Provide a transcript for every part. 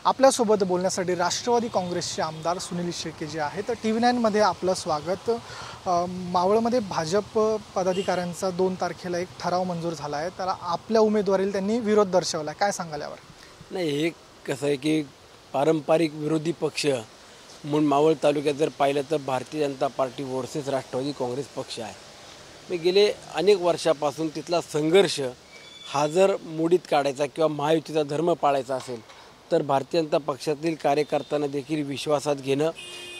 आपल्यासोबत बोलण्यासाठी राष्ट्रवादी काँग्रेसचे आमदार सुनील शेळके जे आहेत तर TV9 मध्ये आपलं स्वागत। मावळमध्ये भाजप पदाधिकाऱ्यांचा 2 तारखेला एक ठराव मंजूर झाला आहे, त्याला आपल्या उमेदवारीला त्यांनी विरोध दर्शवला, काय सांगाल यावर? नाही, हे कसं आहे की पारंपरिक विरोधी पक्ष म्हणून मावळ तालुक्यात जर पाहिलं तर भारतीय जनता पार्टी वर्सेस राष्ट्रवादी काँग्रेस पक्ष आहे। मी गेले अनेक वर्षापासून तिथला संघर्ष हा जर मोडीत काढायचा किंवा महायुतीचा धर्म पाळायचा असेल तर भारतीय जनता पक्षातील कार्यकर्त्यांना देखील विश्वासात घेणं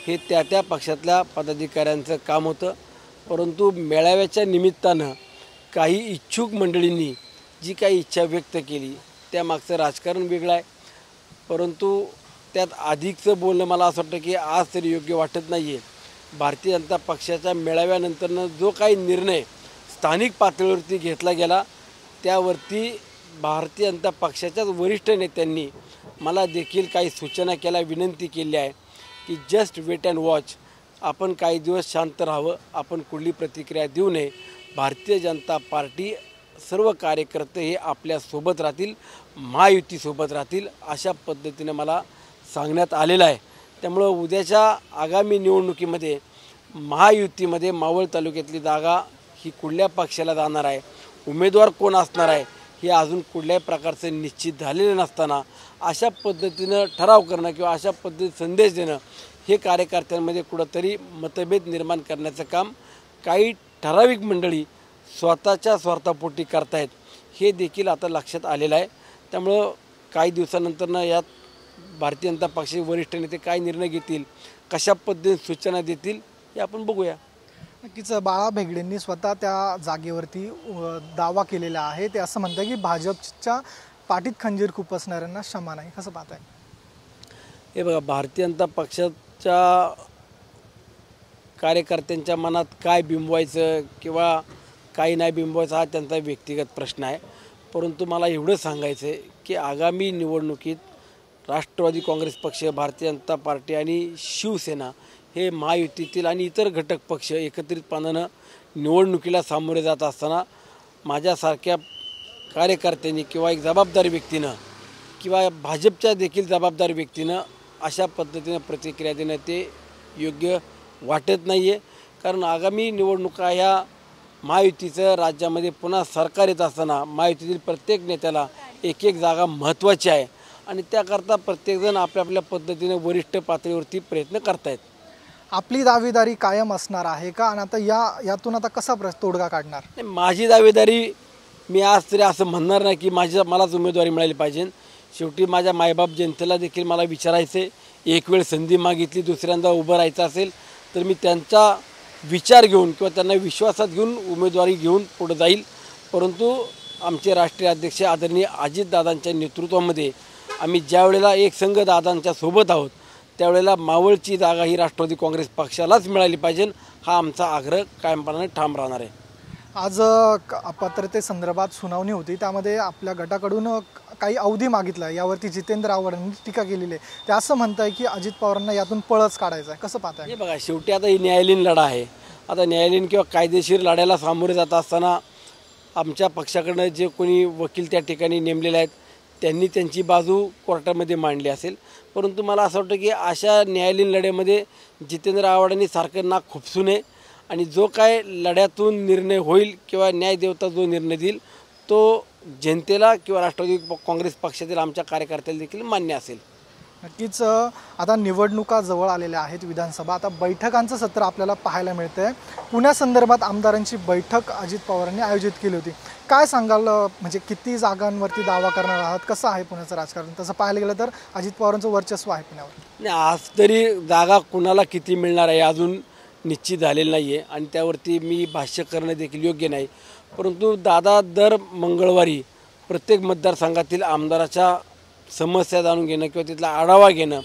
हे त्या पक्षातल्या पदाधिकाऱ्यांचं काम होतं। परंतु मेळाव्याच्या निमित्तानं काही इच्छुक मंडळींनी जी काही इच्छा व्यक्त केली त्यामागचं राजकारण वेगळं आहे, परंतु त्यात अधिकचं बोलणं मला असं वाटतं की आज तरी योग्य वाटत नाही आहे। भारतीय जनता पक्षाच्या मेळाव्यानंतरनं जो काही निर्णय स्थानिक पातळीवरती घेतला गेला त्यावरती भारतीय जनता पक्षाच्याच वरिष्ठ नेत्यांनी मला देखील काही सूचना केल्या, विनंती केली आहे की जस्ट वेट अँड वॉच, आपण काही दिवस शांत राहावं, आपण कुठली प्रतिक्रिया देऊ नये। भारतीय जनता पार्टी सर्व कार्यकर्ते हे आपल्यासोबत राहतील, महायुतीसोबत राहतील अशा पद्धतीने मला सांगण्यात आलेलं आहे। त्यामुळं उद्याच्या आगामी निवडणुकीमध्ये महायुतीमध्ये मावळ तालुक्यातली जागा ही कुठल्या पक्षाला जाणार आहे, उमेदवार कोण असणार आहे हे अजून कुठल्याही प्रकारचं निश्चित झालेलं नसताना अशा पद्धतीनं ठराव करणं किंवा अशा पद्धतीने संदेश देणं हे कार्यकर्त्यांमध्ये कुठंतरी मतभेद निर्माण करण्याचं काम काही ठराविक मंडळी स्वतःच्या स्वार्थापोटी करतायत हे देखील आता लक्षात आलेलं आहे। त्यामुळं काही दिवसानंतरनं यात भारतीय जनता पक्षाचे वरिष्ठ नेते काय निर्णय घेतील, कशा पद्धतीने सूचना देतील हे आपण बघूया। नक्कीच बाळा भेगडेंनी स्वतः त्या जागेवरती दावा केलेला आहे, ते असं म्हणतात की भाजपच्या पाठीत खंजीर खुपसणाऱ्यांना क्षमा नाही, कसं पाहताय? हे बघा, भारतीय जनता पक्षाच्या कार्यकर्त्यांच्या मनात काय बिंबवायचं किंवा काही नाही बिंबवायचं हा त्यांचा व्यक्तिगत प्रश्न आहे, परंतु मला एवढं सांगायचं आहे की आगामी निवडणुकीत राष्ट्रवादी काँग्रेस पक्ष, भारतीय जनता पार्टी आणि शिवसेना हे महायुतीतील आणि इतर घटक पक्ष एकत्रितपणानं निवडणुकीला सामोरे जात असताना माझ्यासारख्या कार्यकर्त्यांनी किंवा एक जबाबदार व्यक्तीनं किंवा भाजपच्या देखील जबाबदार व्यक्तीनं अशा पद्धतीनं प्रतिक्रिया देणं ते योग्य वाटत नाही आहे। कारण आगामी निवडणुका ह्या महायुतीचं राज्यामध्ये पुन्हा सरकार येत असताना महायुतीतील प्रत्येक नेत्याला एक जागा महत्त्वाची आहे आणि त्याकरता प्रत्येकजण आपल्या पद्धतीने वरिष्ठ पातळीवरती प्रयत्न करतायत। आपली दावेदारी कायम असणार आहे का आणि आता यातून आता कसा तोडगा काढणार? माझी दावेदारी मी आज तरी असं म्हणणार नाही की मलाच उमेदवारी मिळाली पाहिजे। शेवटी माझ्या मायबाप जनतेला देखील मला विचारायचं आहे, एक वेळ संधी मागितली दुसऱ्यांदा उभं राहायचं असेल तर मी त्यांचा विचार घेऊन किंवा त्यांना विश्वासात घेऊन उमेदवारी घेऊन पुढे जाईल। परंतु आमचे राष्ट्रीय अध्यक्ष आदरणीय अजितदादांच्या नेतृत्वामध्ये आम्ही ज्या वेळेला एक संघ दादांच्या सोबत आहोत त्यावेळेला मावळची जागा ही राष्ट्रवादी काँग्रेस पक्षालाच मिळाली पाहिजे हा आमचा आग्रह कायमपणाने ठाम राहणार आहे। आज अपात्रतेसंदर्भात सुनावणी होती, त्यामध्ये आपल्या गटाकडून काही अवधी मागितला, यावरती जितेंद्र आव्हाडांनी टीका केलेली आहे। ते असं म्हणताय की अजित पवारांना यातून पळच काढायचा आहे, कसं पाहताय? हे बघा, शेवटी आता ही न्यायालयीन लढा आहे। आता न्यायालयीन किंवा कायदेशीर लढ्याला सामोरे जात असताना आमच्या पक्षाकडनं जे कोणी वकील त्या ठिकाणी नेमलेले आहेत त्यांनी त्यांची बाजू कोर्टामध्ये मांडली असेल, परंतु मला असं वाटतं की अशा न्यायालयीन लढ्यामध्ये जितेंद्र आव्हाडांनी सारखं नाक खुपसू नये आणि जो काय लढ्यातून निर्णय होईल किंवा न्यायदेवता जो निर्णय देईल तो जनतेला किंवा राष्ट्रवादी काँग्रेस पक्षातील आमच्या कार्यकर्त्याला देखील मान्य असेल। नक्कीच आता निवडणुका जवळ आलेल्या आहेत, विधानसभा, आता बैठकांचं सत्र आपल्याला पाहायला मिळतंय। पुण्यासंदर्भात आमदारांची बैठक अजित पवारांनी आयोजित केली होती, काय सांगाल? म्हणजे किती जागांवरती दावा करणार आहात, कसं आहे पुण्याचं राजकारण? तसं पाहायला गेलं तर अजित पवारांचं वर्चस्व आहे पुण्यावर। नाही, आज तरी जागा कुणाला किती मिळणार आहे अजून निश्चित झालेलं नाही आहे आणि त्यावरती मी भाष्य करणं देखील योग्य नाही, परंतु दादा दर मंगळवारी प्रत्येक मतदारसंघातील आमदाराच्या समस्या जाणून घेणं किंवा तिथला आढावा घेणं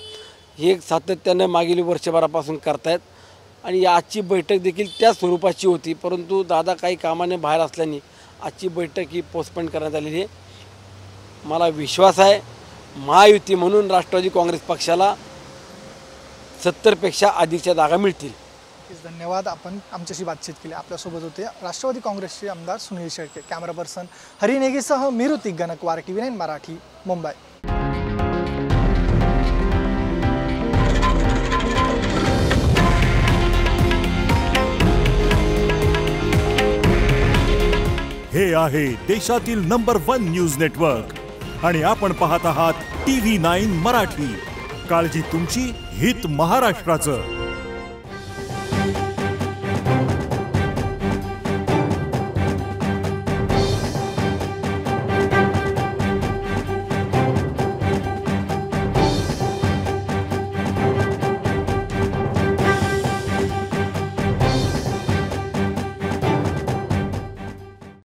हे सातत्यानं मागील वर्षभरापासून करतायत आणि आजची बैठक देखील त्या स्वरूपाची होती, परंतु दादा काही कामाने बाहेर असल्याने आजची बैठक ही पोस्टपोन करण्यात आलेली आहे। मला विश्वास आहे महायुती म्हणून राष्ट्रवादी काँग्रेस पक्षाला 70पेक्षा अधिकच्या जागा मिळतील। धन्यवाद, आपण आमच्याशी बातचीत केली। आपल्यासोबत होते राष्ट्रवादी काँग्रेसचे आमदार सुनील शेळके। कॅमेरा पर्सन हरी नेगीसह मी ऋतिक गणकवार, TV9 मराठी, मुंबई। हे आहे देशातील नंबर 1 न्यूज नेटवर्क आणि आपण पाहत आहात TV9 मराठी. काळजी तुमची, हित महाराष्ट्राचं.